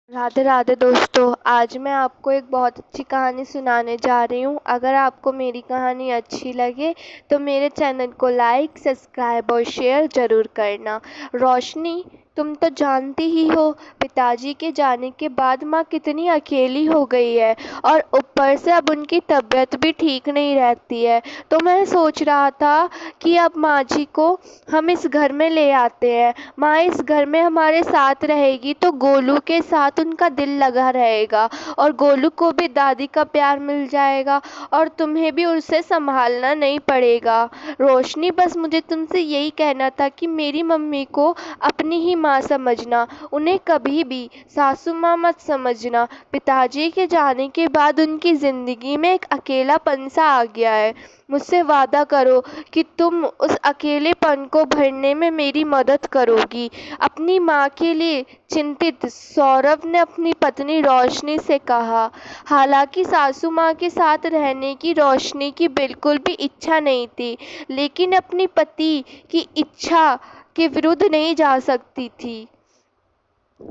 राधे राधे दोस्तों। आज मैं आपको एक बहुत अच्छी कहानी सुनाने जा रही हूँ। अगर आपको मेरी कहानी अच्छी लगे तो मेरे चैनल को लाइक, सब्सक्राइब और शेयर ज़रूर करना। रोशनी, तुम तो जानती ही हो पिताजी के जाने के बाद माँ कितनी अकेली हो गई है और ऊपर से अब उनकी तबीयत भी ठीक नहीं रहती है। तो मैं सोच रहा था कि अब माँ जी को हम इस घर में ले आते हैं। माँ इस घर में हमारे साथ रहेगी तो गोलू के साथ उनका दिल लगा रहेगा और गोलू को भी दादी का प्यार मिल जाएगा और तुम्हें भी उसे संभालना नहीं पड़ेगा। रोशनी, बस मुझे तुमसे यही कहना था कि मेरी मम्मी को अपनी ही माँ समझना, उन्हें कभी भी सासू माँ मत समझना। पिताजी के जाने के बाद उनकी ज़िंदगी में एक अकेलापन सा आ गया है। मुझसे वादा करो कि तुम उस अकेलेपन को भरने में मेरी मदद करोगी। अपनी माँ के लिए चिंतित सौरभ ने अपनी पत्नी रोशनी से कहा। हालांकि सासू माँ के साथ रहने की रोशनी की बिल्कुल भी इच्छा नहीं थी, लेकिन अपनी पति की इच्छा के विरुद्ध नहीं जा सकती थी।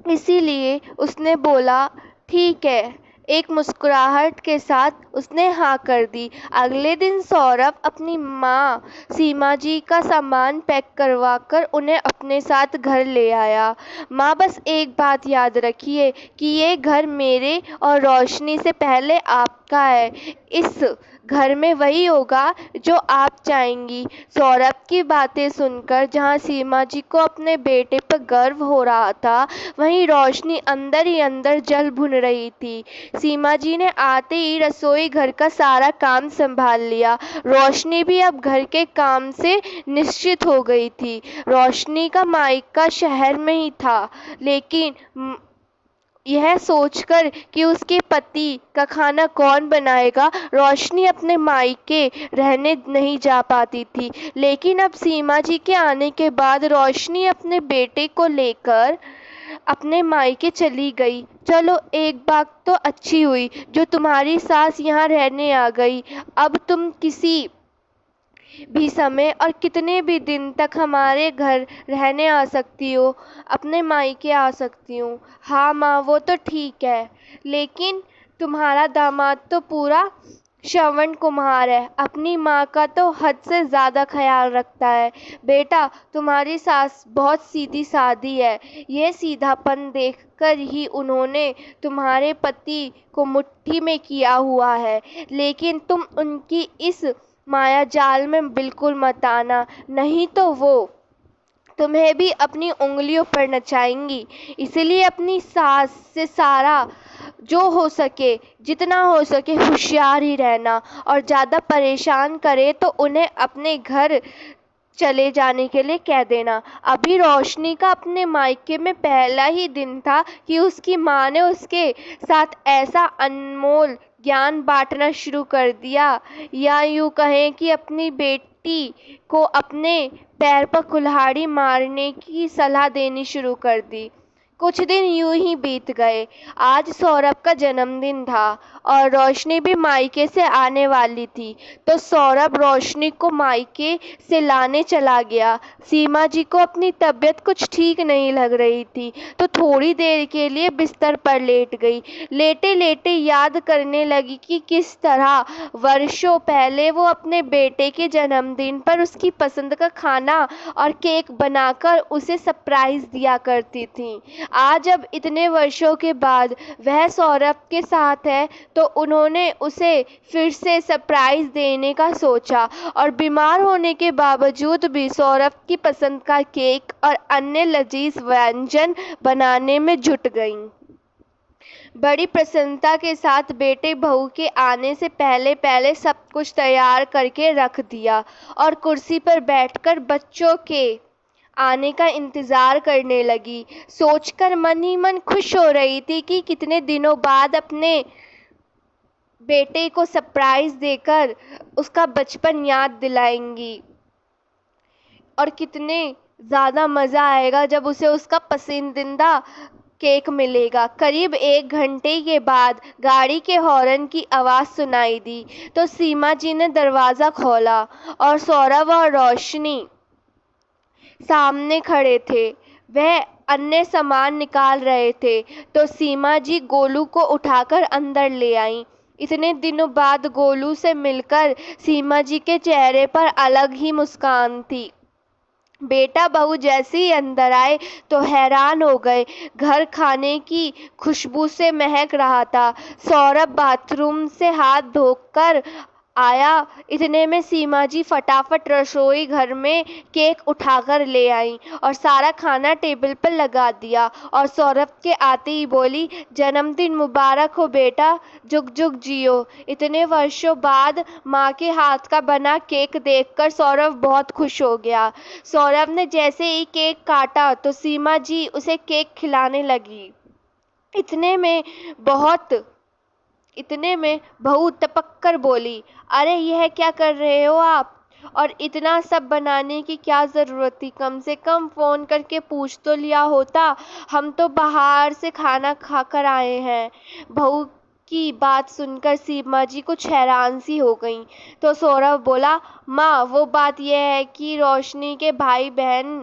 इसीलिए उसने बोला, ठीक है। एक मुस्कुराहट के साथ उसने हाँ कर दी। अगले दिन सौरभ अपनी माँ सीमा जी का सामान पैक करवाकर उन्हें अपने साथ घर ले आया। माँ, बस एक बात याद रखिए कि ये घर मेरे और रोशनी से पहले आपका है। इस घर में वही होगा जो आप चाहेंगी। सौरभ की बातें सुनकर जहाँ सीमा जी को अपने बेटे पर गर्व हो रहा था, वहीं रोशनी अंदर ही अंदर जल भुन रही थी। सीमा जी ने आते ही रसोई घर का सारा काम संभाल लिया। रोशनी भी अब घर के काम से निश्चित हो गई थी। रोशनी का मायका शहर में ही था, लेकिन यह सोचकर कि उसके पति का खाना कौन बनाएगा, रोशनी अपने मायके रहने नहीं जा पाती थी। लेकिन अब सीमा जी के आने के बाद रोशनी अपने बेटे को लेकर अपने मायके चली गई। चलो, एक बात तो अच्छी हुई जो तुम्हारी सास यहाँ रहने आ गई। अब तुम किसी भी समय और कितने भी दिन तक हमारे घर रहने आ सकती हो, अपने मायके आ सकती हूँ। हाँ माँ, वो तो ठीक है, लेकिन तुम्हारा दामाद तो पूरा श्रवण कुमार है, अपनी माँ का तो हद से ज़्यादा ख्याल रखता है। बेटा, तुम्हारी सास बहुत सीधी सादी है। ये सीधापन देखकर ही उन्होंने तुम्हारे पति को मुट्ठी में किया हुआ है, लेकिन तुम उनकी इस माया जाल में बिल्कुल मत आना, नहीं तो वो तुम्हें भी अपनी उंगलियों पर नचाएंगी। इसलिए अपनी सास से सारा जो हो सके, जितना हो सके होशियार ही रहना, और ज़्यादा परेशान करे तो उन्हें अपने घर चले जाने के लिए कह देना। अभी रोशनी का अपने मायके में पहला ही दिन था कि उसकी माँ ने उसके साथ ऐसा अनमोल ज्ञान बांटना शुरू कर दिया, या यूँ कहें कि अपनी बेटी को अपने पैर पर कुल्हाड़ी मारने की सलाह देनी शुरू कर दी। कुछ दिन यूं ही बीत गए। आज सौरभ का जन्मदिन था और रोशनी भी मायके से आने वाली थी, तो सौरभ रोशनी को मायके से लाने चला गया। सीमा जी को अपनी तबीयत कुछ ठीक नहीं लग रही थी, तो थोड़ी देर के लिए बिस्तर पर लेट गई। लेटे लेटे याद करने लगी कि किस तरह वर्षों पहले वो अपने बेटे के जन्मदिन पर उसकी पसंद का खाना और केक बनाकर उसे सरप्राइज़ दिया करती थी। आज अब इतने वर्षों के बाद वह सौरभ के साथ है, तो उन्होंने उसे फिर से सरप्राइज़ देने का सोचा और बीमार होने के बावजूद भी सौरभ की पसंद का केक और अन्य लजीज व्यंजन बनाने में जुट गईं। बड़ी प्रसन्नता के साथ बेटे बहू के आने से पहले पहले सब कुछ तैयार करके रख दिया और कुर्सी पर बैठकर बच्चों के आने का इंतज़ार करने लगी। सोचकर मन ही मन खुश हो रही थी कि कितने दिनों बाद अपने बेटे को सरप्राइज़ देकर उसका बचपन याद दिलाएंगी और कितने ज़्यादा मज़ा आएगा जब उसे उसका पसंदीदा केक मिलेगा। करीब 1 घंटे के बाद गाड़ी के हॉर्न की आवाज़ सुनाई दी, तो सीमा जी ने दरवाज़ा खोला और सौरभ और रोशनी सामने खड़े थे। वह अन्य सामान निकाल रहे थे तो सीमा जी गोलू को उठाकर अंदर ले आईं। इतने दिनों बाद गोलू से मिलकर सीमा जी के चेहरे पर अलग ही मुस्कान थी। बेटा बहू जैसे ही अंदर आए तो हैरान हो गए। घर खाने की खुशबू से महक रहा था। सौरभ बाथरूम से हाथ धोकर आया। इतने में सीमा जी फटाफट रसोई घर में केक उठाकर ले आईं और सारा खाना टेबल पर लगा दिया और सौरभ के आते ही बोली, जन्मदिन मुबारक हो बेटा, जुग जुग जियो। इतने वर्षों बाद माँ के हाथ का बना केक देखकर सौरभ बहुत खुश हो गया। सौरभ ने जैसे ही केक काटा तो सीमा जी उसे केक खिलाने लगी। इतने में बहुत इतने में बहू टपक कर बोली, अरे यह क्या कर रहे हो आप? और इतना सब बनाने की क्या ज़रूरत थी? कम से कम फ़ोन करके पूछ तो लिया होता। हम तो बाहर से खाना खाकर आए हैं। बहू की बात सुनकर सीमा जी कुछ हैरान सी हो गईं। तो सौरभ बोला, माँ वो बात यह है कि रोशनी के भाई बहन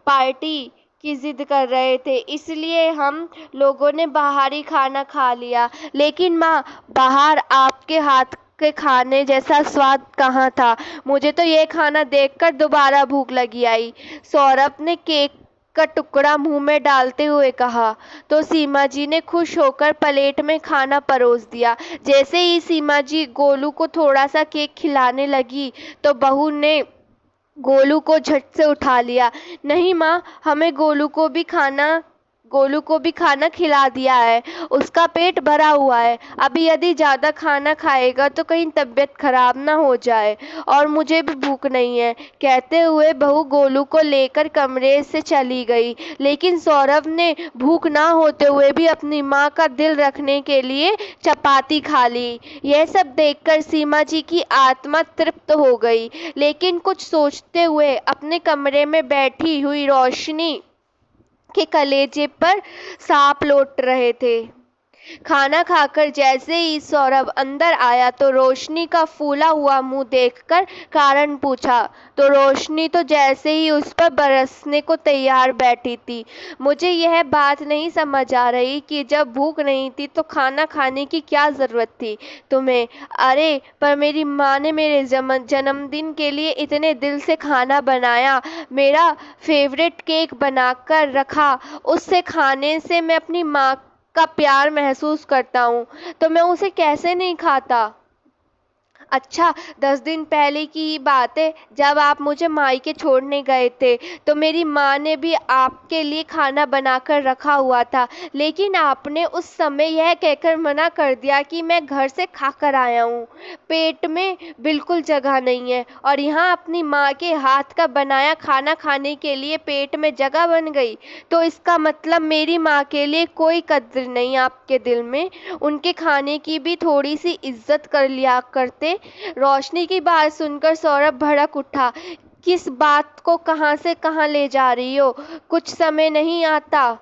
पार्टी की जिद कर रहे थे, इसलिए हम लोगों ने बाहर ही खाना खा लिया। लेकिन माँ, बाहर आपके हाथ के खाने जैसा स्वाद कहाँ था? मुझे तो ये खाना देखकर दोबारा भूख लगी आई। सौरभ ने केक का टुकड़ा मुंह में डालते हुए कहा। तो सीमा जी ने खुश होकर प्लेट में खाना परोस दिया। जैसे ही सीमा जी गोलू को थोड़ा सा केक खिलाने लगी तो बहू ने गोलू को झट से उठा लिया। नहीं माँ, हमें गोलू को भी खाना खिला दिया है। उसका पेट भरा हुआ है। अभी यदि ज़्यादा खाना खाएगा तो कहीं तबीयत खराब ना हो जाए, और मुझे भी भूख नहीं है। कहते हुए बहू गोलू को लेकर कमरे से चली गई। लेकिन सौरभ ने भूख ना होते हुए भी अपनी माँ का दिल रखने के लिए चपाती खा ली। यह सब देखकर सीमा जी की आत्मा तृप्त हो गई। लेकिन कुछ सोचते हुए अपने कमरे में बैठी हुई रोशनी के कलेजे पर सांप लौट रहे थे। खाना खाकर जैसे ही सौरभ अंदर आया तो रोशनी का फूला हुआ मुंह देखकर कारण पूछा। तो रोशनी तो जैसे ही उस पर बरसने को तैयार बैठी थी। मुझे यह बात नहीं समझ आ रही कि जब भूख नहीं थी तो खाना खाने की क्या ज़रूरत थी तुम्हें? अरे पर मेरी माँ ने मेरे जन्मदिन के लिए इतने दिल से खाना बनाया, मेरा फेवरेट केक बनाकर रखा। उससे खाने से मैं अपनी माँ का प्यार महसूस करता हूँ, तो मैं उसे कैसे नहीं खाता? अच्छा, 10 दिन पहले की ही बात है, जब आप मुझे मायके छोड़ने गए थे तो मेरी माँ ने भी आपके लिए खाना बनाकर रखा हुआ था। लेकिन आपने उस समय यह कहकर मना कर दिया कि मैं घर से खाकर आया हूँ, पेट में बिल्कुल जगह नहीं है, और यहाँ अपनी माँ के हाथ का बनाया खाना खाने के लिए पेट में जगह बन गई। तो इसका मतलब मेरी माँ के लिए कोई कद्र नहीं आपके दिल में? उनके खाने की भी थोड़ी सी इज्जत कर लिया करते। रोशनी की बात सुनकर सौरभ भड़क उठा। किस बात को कहां से कहां ले जा रही हो? कुछ समय नहीं आता?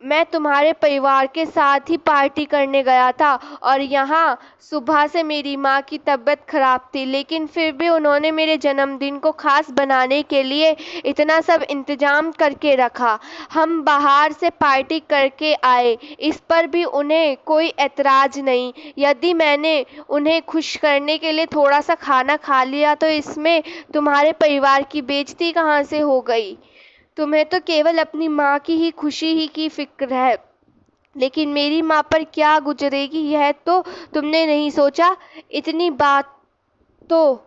मैं तुम्हारे परिवार के साथ ही पार्टी करने गया था, और यहाँ सुबह से मेरी माँ की तबीयत खराब थी, लेकिन फिर भी उन्होंने मेरे जन्मदिन को खास बनाने के लिए इतना सब इंतजाम करके रखा। हम बाहर से पार्टी करके आए, इस पर भी उन्हें कोई एतराज़ नहीं। यदि मैंने उन्हें खुश करने के लिए थोड़ा सा खाना खा लिया तो इसमें तुम्हारे परिवार की बेइज्जती कहाँ से हो गई? तुम्हें तो केवल अपनी माँ की ही खुशी ही की फिक्र है, लेकिन मेरी माँ पर क्या गुजरेगी यह तो तुमने नहीं सोचा। इतनी बात तो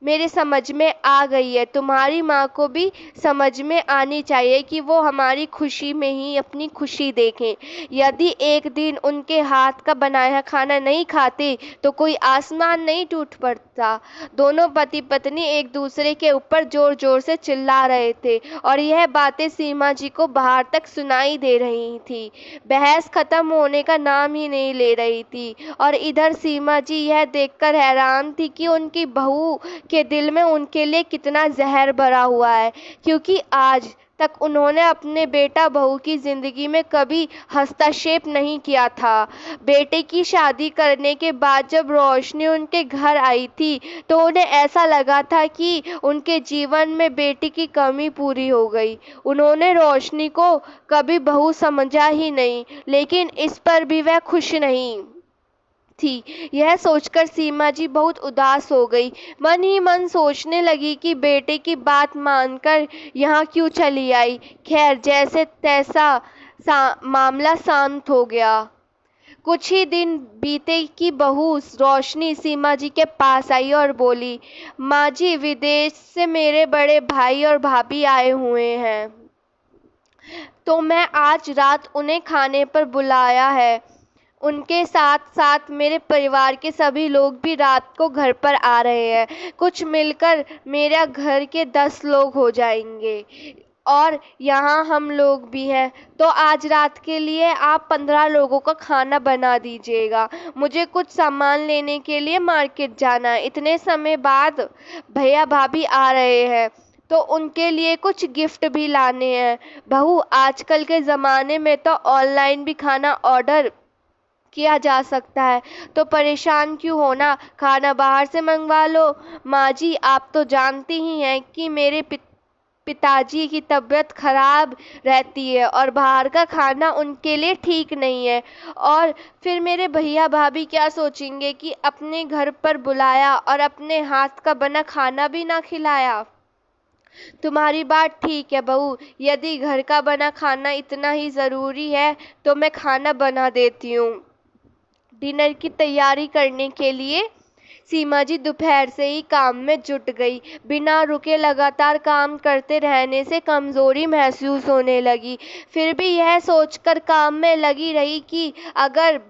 मेरे समझ में आ गई है। तुम्हारी माँ को भी समझ में आनी चाहिए कि वो हमारी खुशी में ही अपनी खुशी देखें। यदि एक दिन उनके हाथ का बनाया खाना नहीं खाते तो कोई आसमान नहीं टूट पड़ता। दोनों पति पत्नी एक दूसरे के ऊपर जोर जोर से चिल्ला रहे थे, और यह बातें सीमा जी को बाहर तक सुनाई दे रही थी। बहस खत्म होने का नाम ही नहीं ले रही थी, और इधर सीमा जी यह देखकर हैरान थी कि उनकी बहू के दिल में उनके लिए कितना जहर भरा हुआ है, क्योंकि आज तक उन्होंने अपने बेटा बहू की ज़िंदगी में कभी हस्तक्षेप नहीं किया था। बेटे की शादी करने के बाद जब रोशनी उनके घर आई थी तो उन्हें ऐसा लगा था कि उनके जीवन में बेटी की कमी पूरी हो गई। उन्होंने रोशनी को कभी बहू समझा ही नहीं, लेकिन इस पर भी वह खुश नहीं थी। यह सोचकर सीमा जी बहुत उदास हो गई। मन ही मन सोचने लगी कि बेटे की बात मानकर यहाँ क्यों चली आई। खैर, जैसे तैसा मामला शांत हो गया। कुछ ही दिन बीते कि बहू रोशनी सीमा जी के पास आई और बोली, माँ जी, विदेश से मेरे बड़े भाई और भाभी आए हुए हैं, तो मैं आज रात उन्हें खाने पर बुलाया है। उनके साथ साथ मेरे परिवार के सभी लोग भी रात को घर पर आ रहे हैं। कुछ मिलकर मेरा घर के 10 लोग हो जाएंगे और यहाँ हम लोग भी हैं। तो आज रात के लिए आप 15 लोगों का खाना बना दीजिएगा। मुझे कुछ सामान लेने के लिए मार्केट जाना है। इतने समय बाद भैया भाभी आ रहे हैं तो उनके लिए कुछ गिफ्ट भी लाने हैं। बहू, आजकल के ज़माने में तो ऑनलाइन भी खाना ऑर्डर किया जा सकता है, तो परेशान क्यों होना, खाना बाहर से मंगवा लो। माँ जी, आप तो जानती ही हैं कि मेरे पिताजी की तबीयत खराब रहती है और बाहर का खाना उनके लिए ठीक नहीं है। और फिर मेरे भैया भाभी क्या सोचेंगे कि अपने घर पर बुलाया और अपने हाथ का बना खाना भी ना खिलाया। तुम्हारी बात ठीक है बहू, यदि घर का बना खाना इतना ही ज़रूरी है तो मैं खाना बना देती हूँ। डिनर की तैयारी करने के लिए सीमा जी दोपहर से ही काम में जुट गई। बिना रुके लगातार काम करते रहने से कमज़ोरी महसूस होने लगी। फिर भी यह सोचकर काम में लगी रही कि अगर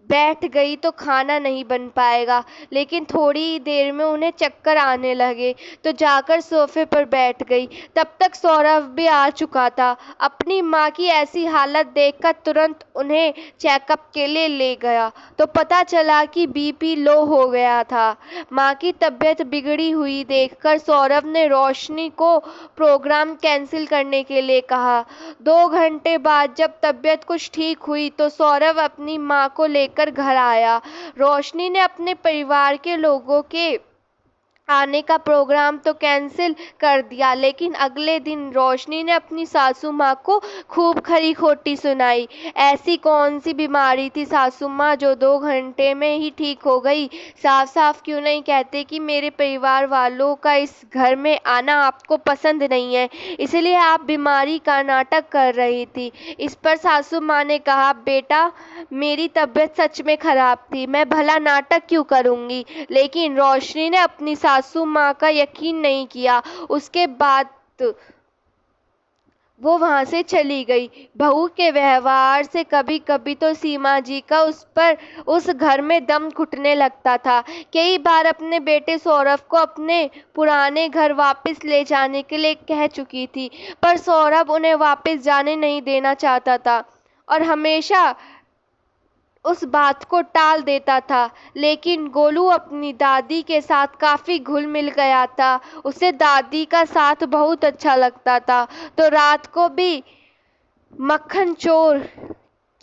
बैठ गई तो खाना नहीं बन पाएगा। लेकिन थोड़ी ही देर में उन्हें चक्कर आने लगे तो जाकर सोफे पर बैठ गई। तब तक सौरभ भी आ चुका था। अपनी माँ की ऐसी हालत देखकर तुरंत उन्हें चेकअप के लिए ले गया तो पता चला कि बीपी लो हो गया था। माँ की तबीयत बिगड़ी हुई देखकर सौरभ ने रोशनी को प्रोग्राम कैंसिल करने के लिए कहा। 2 घंटे बाद जब तबीयत कुछ ठीक हुई तो सौरभ अपनी माँ को लेकर घर आया। रोशनी ने अपने परिवार के लोगों के आने का प्रोग्राम तो कैंसिल कर दिया, लेकिन अगले दिन रोशनी ने अपनी सासू माँ को खूब खरी खोटी सुनाई। ऐसी कौन सी बीमारी थी सासू माँ जो 2 घंटे में ही ठीक हो गई। साफ साफ क्यों नहीं कहते कि मेरे परिवार वालों का इस घर में आना आपको पसंद नहीं है, इसलिए आप बीमारी का नाटक कर रही थी। इस पर सासू माँ ने कहा, बेटा, मेरी तबीयत सच में खराब थी, मैं भला नाटक क्यों करूँगी। लेकिन रोशनी ने अपनी सासू माँ का यकीन नहीं किया। उसके बाद वो वहाँ से चली गई। बहू के व्यवहार से कभी कभी तो सीमा जी का उस घर में दम घुटने लगता था। कई बार अपने बेटे सौरभ को अपने पुराने घर वापस ले जाने के लिए कह चुकी थी, पर सौरभ उन्हें वापस जाने नहीं देना चाहता था और हमेशा उस बात को टाल देता था। लेकिन गोलू अपनी दादी के साथ काफ़ी घुल मिल गया था। उसे दादी का साथ बहुत अच्छा लगता था, तो रात को भी मक्खन चोर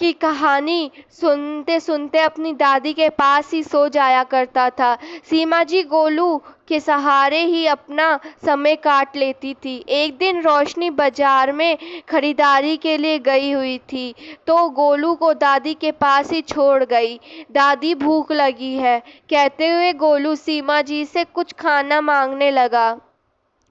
की कहानी सुनते सुनते अपनी दादी के पास ही सो जाया करता था। सीमा जी गोलू के सहारे ही अपना समय काट लेती थी। एक दिन रोशनी बाजार में खरीदारी के लिए गई हुई थी तो गोलू को दादी के पास ही छोड़ गई। दादी, भूख लगी है, कहते हुए गोलू सीमा जी से कुछ खाना मांगने लगा।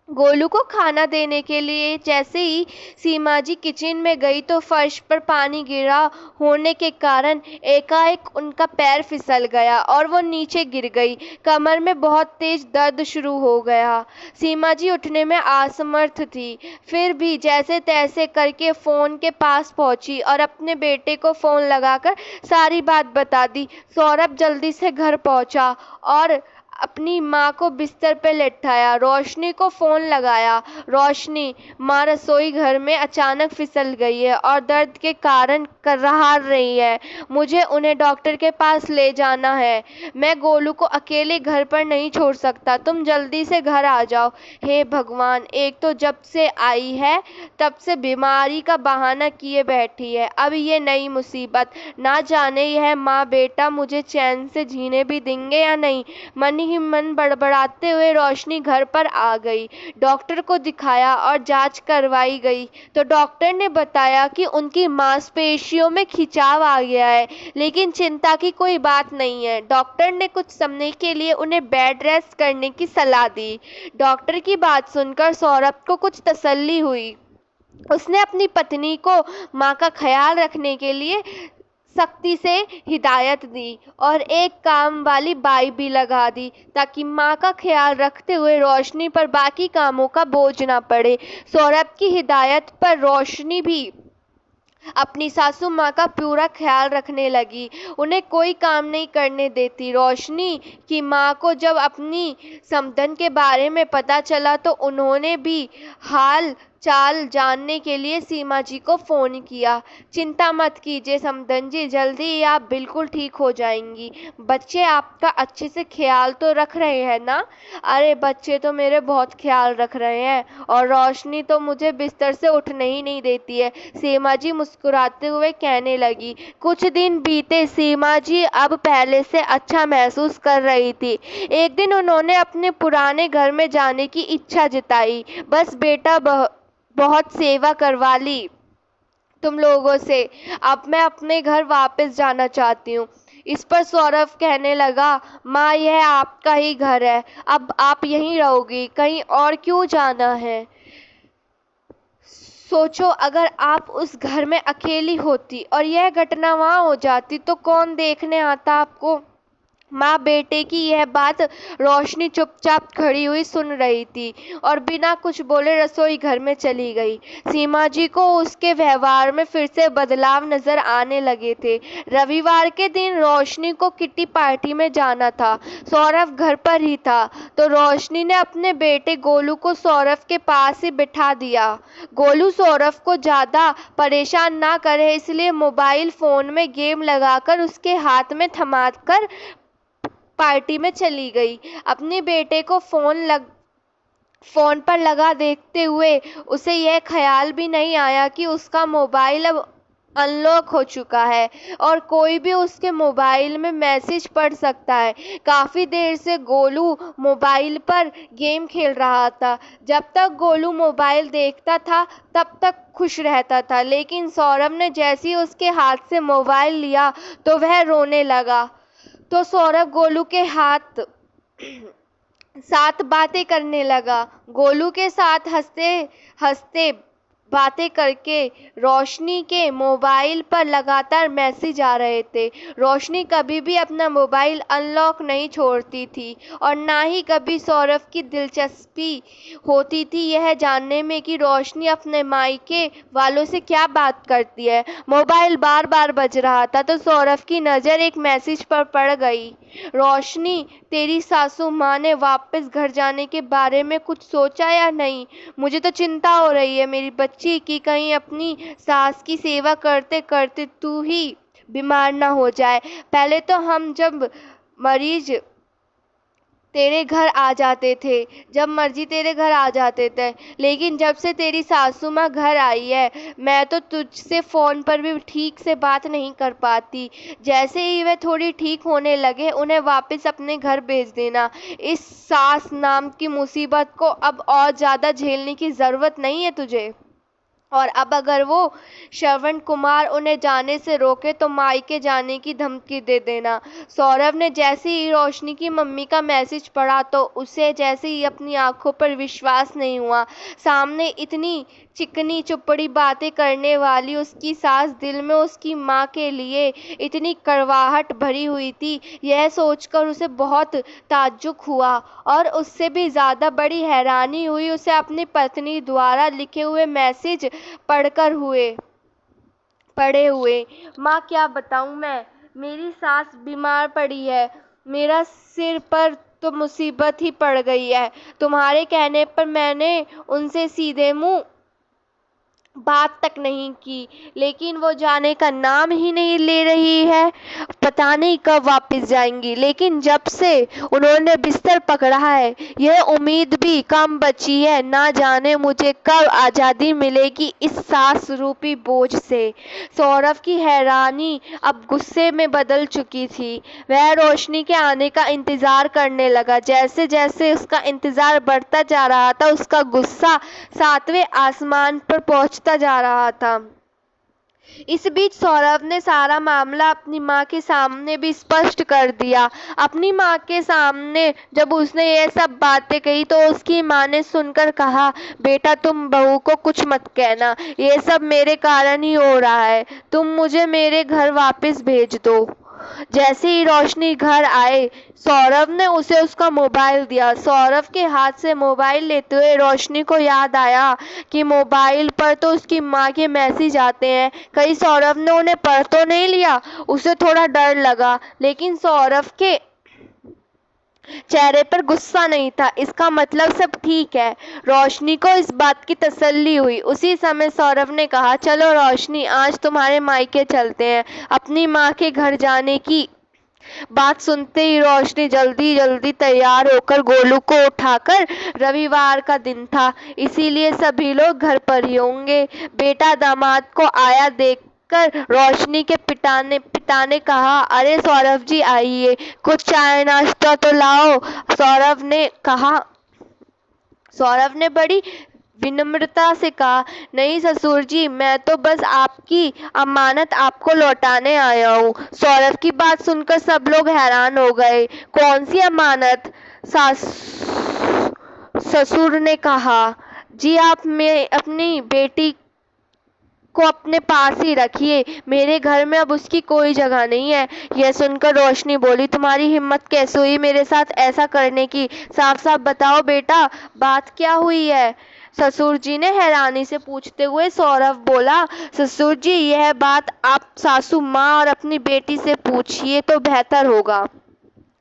गोलू को खाना देने के लिए जैसे ही सीमा जी किचन में गई तो फर्श पर पानी गिरा होने के कारण एकाएक उनका पैर फिसल गया और वो नीचे गिर गई। कमर में बहुत तेज दर्द शुरू हो गया। सीमा जी उठने में असमर्थ थी, फिर भी जैसे तैसे करके फ़ोन के पास पहुंची और अपने बेटे को फ़ोन लगाकर सारी बात बता दी। सौरभ जल्दी से घर पहुंचा और अपनी माँ को बिस्तर पे लेटाया, रोशनी को फ़ोन लगाया। रोशनी, माँ रसोई घर में अचानक फिसल गई है और दर्द के कारण कराह रही है। मुझे उन्हें डॉक्टर के पास ले जाना है। मैं गोलू को अकेले घर पर नहीं छोड़ सकता, तुम जल्दी से घर आ जाओ। हे भगवान, एक तो जब से आई है तब से बीमारी का बहाना किए बैठी है, अब ये नई मुसीबत। ना जाने यह माँ बेटा मुझे चैन से जीने भी देंगे या नहीं। मन ही मन बड़बड़ाते हुए रोशनी घर पर आ गई। डॉक्टर को दिखाया और जांच करवाई गई तो डॉक्टर ने बताया कि उनकी मांसपेशियों में खिंचाव आ गया है, लेकिन चिंता की कोई बात नहीं है। डॉक्टर ने कुछ समय के लिए उन्हें बेड रेस्ट करने की सलाह दी। डॉक्टर की बात सुनकर सौरभ को कुछ तसल्ली हुई। उसने अपनी पत्नी को माँ का ख्याल रखने के लिए सख्ती से हिदायत दी और एक काम वाली बाई भी लगा दी ताकि माँ का ख्याल रखते हुए रोशनी पर बाकी कामों का बोझ ना पड़े। सौरभ की हिदायत पर रोशनी भी अपनी सासू माँ का पूरा ख्याल रखने लगी, उन्हें कोई काम नहीं करने देती। रोशनी की माँ को जब अपनी समधन के बारे में पता चला तो उन्होंने भी हाल चाल जानने के लिए सीमा जी को फ़ोन किया। चिंता मत कीजिए समधन जी, जल्दी ही आप बिल्कुल ठीक हो जाएंगी। बच्चे आपका अच्छे से ख्याल तो रख रहे हैं ना? अरे बच्चे तो मेरे बहुत ख्याल रख रहे हैं और रोशनी तो मुझे बिस्तर से उठने ही नहीं देती है, सीमा जी मुस्कुराते हुए कहने लगी। कुछ दिन बीते, सीमा जी अब पहले से अच्छा महसूस कर रही थी। एक दिन उन्होंने अपने पुराने घर में जाने की इच्छा जताई। बस बेटा बहुत सेवा करवा ली तुम लोगों से, अब मैं अपने घर वापस जाना चाहती हूँ। इस पर सौरभ कहने लगा, माँ यह आपका ही घर है, अब आप यहीं रहोगी, कहीं और क्यों जाना है? सोचो अगर आप उस घर में अकेली होती और यह घटना वहाँ हो जाती तो कौन देखने आता आपको? माँ बेटे की यह बात रोशनी चुपचाप खड़ी हुई सुन रही थी और बिना कुछ बोले रसोई घर में चली गई। सीमा जी को उसके व्यवहार में फिर से बदलाव नजर आने लगे थे। रविवार के दिन रोशनी को किटी पार्टी में जाना था। सौरभ घर पर ही था तो रोशनी ने अपने बेटे गोलू को सौरभ के पास ही बिठा दिया। गोलू सौरभ को ज़्यादा परेशान ना करे इसलिए मोबाइल फ़ोन में गेम लगाकर उसके हाथ में थमाकर पार्टी में चली गई। अपने बेटे को फ़ोन पर लगा देखते हुए उसे यह ख्याल भी नहीं आया कि उसका मोबाइल अब अनलॉक हो चुका है और कोई भी उसके मोबाइल में मैसेज पढ़ सकता है। काफ़ी देर से गोलू मोबाइल पर गेम खेल रहा था। जब तक गोलू मोबाइल देखता था तब तक खुश रहता था, लेकिन सौरभ ने जैसे ही उसके हाथ से मोबाइल लिया तो वह रोने लगा। तो सौरभ गोलू के साथ बातें करने लगा। गोलू के साथ हंसते हंसते बातें करके रोशनी के मोबाइल पर लगातार मैसेज आ रहे थे। रोशनी कभी भी अपना मोबाइल अनलॉक नहीं छोड़ती थी और ना ही कभी सौरभ की दिलचस्पी होती थी यह जानने में कि रोशनी अपने मायके वालों से क्या बात करती है। मोबाइल बार बार बज रहा था तो सौरभ की नज़र एक मैसेज पर पड़ गई। रोशनी, तेरी सासू माँ ने वापस घर जाने के बारे में कुछ सोचा या नहीं? मुझे तो चिंता हो रही है मेरी बच्ची की कहीं अपनी सास की सेवा करते करते तू ही बीमार ना हो जाए। पहले तो हम जब मरीज तेरे घर आ जाते थे, जब मर्जी तेरे घर आ जाते थे, लेकिन जब से तेरी सासू माँ घर आई है मैं तो तुझसे फ़ोन पर भी ठीक से बात नहीं कर पाती। जैसे ही वे थोड़ी ठीक होने लगे उन्हें वापस अपने घर भेज देना। इस सास नाम की मुसीबत को अब और ज़्यादा झेलने की ज़रूरत नहीं है तुझे। और अब अगर वो श्रवण कुमार उन्हें जाने से रोके तो मायके जाने की धमकी दे देना। सौरभ ने जैसे ही रोशनी की मम्मी का मैसेज पढ़ा तो उसे जैसे ही अपनी आंखों पर विश्वास नहीं हुआ। सामने इतनी चिकनी चुपड़ी बातें करने वाली उसकी सास दिल में उसकी माँ के लिए इतनी कड़वाहट भरी हुई थी, यह सोचकर उसे बहुत ताज्जुब हुआ और उससे भी ज़्यादा बड़ी हैरानी हुई उसे अपनी पत्नी द्वारा लिखे हुए मैसेज पड़े हुए। माँ क्या बताऊँ मैं, मेरी सास बीमार पड़ी है, मेरा सिर पर तो मुसीबत ही पड़ गई है। तुम्हारे कहने पर मैंने उनसे सीधे मुंह बात तक नहीं की, लेकिन वो जाने का नाम ही नहीं ले रही है। पता नहीं कब वापस जाएंगी, लेकिन जब से उन्होंने बिस्तर पकड़ा है यह उम्मीद भी कम बची है। ना जाने मुझे कब आज़ादी मिलेगी इस सांस रूपी बोझ से। सौरभ की हैरानी अब गुस्से में बदल चुकी थी। वह रोशनी के आने का इंतजार करने लगा। जैसे जैसे उसका इंतजार बढ़ता जा रहा था, उसका गुस्सा सातवें आसमान पर पहुंचता जा रहा था। इस बीच सौरभ ने सारा मामला अपनी माँ के सामने भी स्पष्ट कर दिया। अपनी माँ के सामने जब उसने ये सब बातें कही तो उसकी माँ ने सुनकर कहा, बेटा तुम बहू को कुछ मत कहना, ये सब मेरे कारण ही हो रहा है। तुम मुझे मेरे घर वापस भेज दो। जैसे ही रोशनी घर आए, सौरभ ने उसे उसका मोबाइल दिया। सौरभ के हाथ से मोबाइल लेते हुए रोशनी को याद आया कि मोबाइल पर तो उसकी माँ के मैसेज आते हैं, कहीं सौरभ ने उन्हें पढ़ तो नहीं लिया। उसे थोड़ा डर लगा, लेकिन सौरभ के चेहरे पर गुस्सा नहीं था। इसका मतलब सब ठीक है। रोशनी को इस बात की तसल्ली हुई। उसी समय सौरभ ने कहा, चलो रोशनी, आज तुम्हारे मायके चलते हैं। अपनी माँ के घर जाने की बात सुनते ही रोशनी जल्दी जल्दी तैयार होकर गोलू को उठाकर, रविवार का दिन था इसीलिए सभी लोग घर पर ही होंगे। बेटा दामाद को आया देखकर रोशनी के पिता ने कहा, अरे सौरभ जी आइए, कुछ चाय नाश्ता तो लाओ। सौरभ ने बड़ी विनम्रता से कहा, नहीं ससुर जी, मैं तो बस आपकी अमानत आपको लौटाने आया हूँ। सौरभ की बात सुनकर सब लोग हैरान हो गए। कौन सी अमानत? ससुर ने कहा, जी आप में अपनी बेटी को अपने पास ही रखिए, मेरे घर में अब उसकी कोई जगह नहीं है। यह सुनकर रोशनी बोली, तुम्हारी हिम्मत कैसे हुई मेरे साथ ऐसा करने की? साफ साफ बताओ बेटा, बात क्या हुई है? ससुर जी ने हैरानी से पूछते हुए सौरभ बोला, ससुर जी यह बात आप सासू माँ और अपनी बेटी से पूछिए तो बेहतर होगा।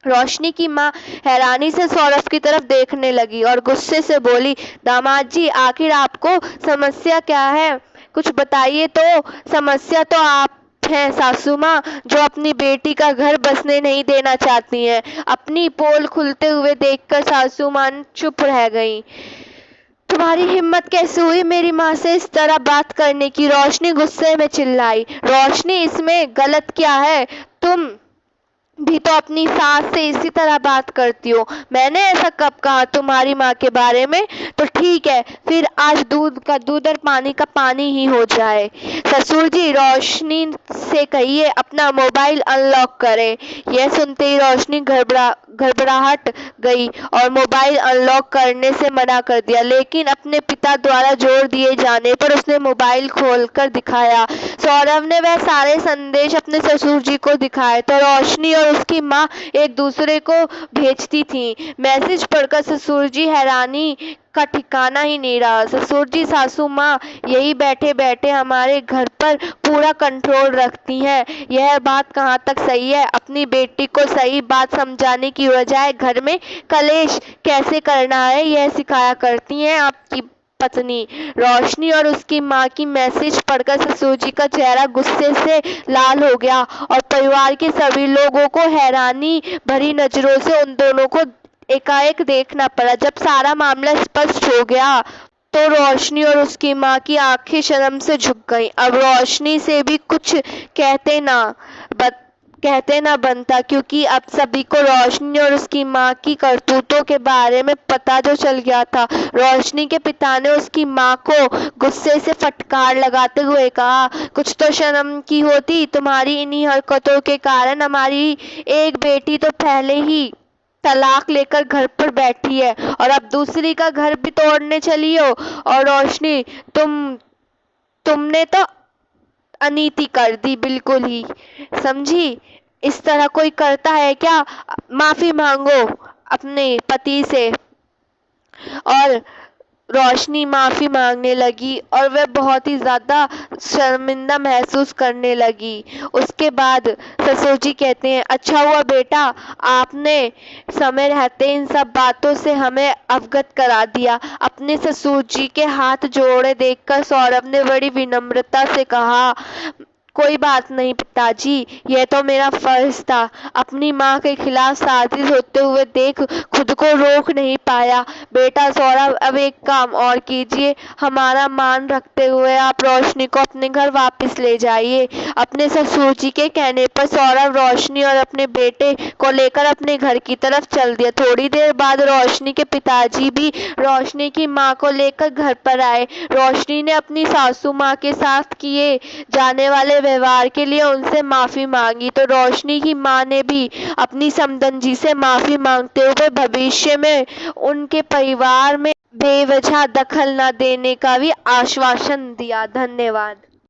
रोशनी की माँ हैरानी से सौरभ की तरफ देखने लगी और गुस्से से बोली, दामाद जी आखिर आपको समस्या क्या है? कुछ बताइए तो। समस्या तो आप हैं सासू माँ, जो अपनी बेटी का घर बसने नहीं देना चाहती हैं। अपनी पोल खुलते हुए देखकर सासू माँ चुप रह गई। तुम्हारी हिम्मत कैसे हुई मेरी माँ से इस तरह बात करने की? रोशनी गुस्से में चिल्लाई। रोशनी, इसमें गलत क्या है? तुम भी तो अपनी सास से इसी तरह बात करती हो। मैंने ऐसा कब कहा तुम्हारी माँ के बारे में? तो ठीक है, फिर आज दूध का दूध और पानी का पानी ही हो जाए। ससुर जी, रोशनी से कहिए अपना मोबाइल अनलॉक करे। यह सुनते ही रोशनी घबराहट गई और मोबाइल अनलॉक करने से मना कर दिया, लेकिन अपने पिता द्वारा जोर दिए जाने पर उसने मोबाइल खोलकर दिखाया। सौरभ ने वह सारे संदेश अपने ससुर जी को दिखाए तो रोशनी और उसकी माँ एक दूसरे को भेजती थी। मैसेज पढ़कर ससुर जी हैरानी का ठिकाना ही नहीं रहा। ससुर जी, सासू माँ यही बैठे बैठे हमारे घर पर पूरा कंट्रोल रखती हैं। यह बात कहाँ तक सही है? अपनी बेटी को सही बात समझाने की बजाय घर में कलेश कैसे करना है यह सिखाया करती हैं आपकी पत्नी। रोशनी और उसकी माँ की मैसेज पढ़कर ससुर जी का चेहरा गुस्से से लाल हो गया और परिवार के सभी लोगों को हैरानी भरी नजरों से उन दोनों को एकाएक देखना पड़ा। जब सारा मामला स्पष्ट हो गया तो रोशनी और उसकी माँ की आंखें शर्म से झुक गईं। अब रोशनी से भी कुछ कहते ना बनता, क्योंकि अब सभी को रोशनी और उसकी माँ की करतूतों के बारे में पता जो चल गया था। रोशनी के पिता ने उसकी माँ को गुस्से से फटकार लगाते हुए कहा, कुछ तो शर्म की होती। तुम्हारी इन्हीं हरकतों के कारण हमारी एक बेटी तो पहले ही तलाक लेकर घर पर बैठी है और अब दूसरी का घर भी तोड़ने चली हो। और रोशनी, तुमने तो अनीति कर दी बिल्कुल ही, समझी? इस तरह कोई करता है क्या? माफी मांगो अपने पति से और रोशनी माफ़ी मांगने लगी और वह बहुत ही ज़्यादा शर्मिंदा महसूस करने लगी। उसके बाद ससुर जी कहते हैं, अच्छा हुआ बेटा आपने समय रहते इन सब बातों से हमें अवगत करा दिया। अपने ससुर जी के हाथ जोड़े देखकर सौरभ ने बड़ी विनम्रता से कहा, कोई बात नहीं पिताजी, यह तो मेरा फर्ज था। अपनी माँ के खिलाफ साजिश होते हुए देख खुद को रोक नहीं पाया। बेटा सौरभ, अब एक काम और कीजिए, हमारा मान रखते हुए आप रोशनी को अपने घर वापस ले जाइए। अपने ससुर जी के कहने पर सौरभ रोशनी और अपने बेटे को लेकर अपने घर की तरफ चल दिया। थोड़ी देर बाद रोशनी के पिताजी भी रोशनी की माँ को लेकर घर पर आए। रोशनी ने अपनी सासू माँ के साथ किए जाने वाले व्यवहार के लिए उनसे माफ़ी मांगी, तो रोशनी की माँ ने भी अपनी समधन से माफ़ी मांगते हुए भविष्य में उनके परिवार में बेवजह दखल न देने का भी आश्वासन दिया। धन्यवाद।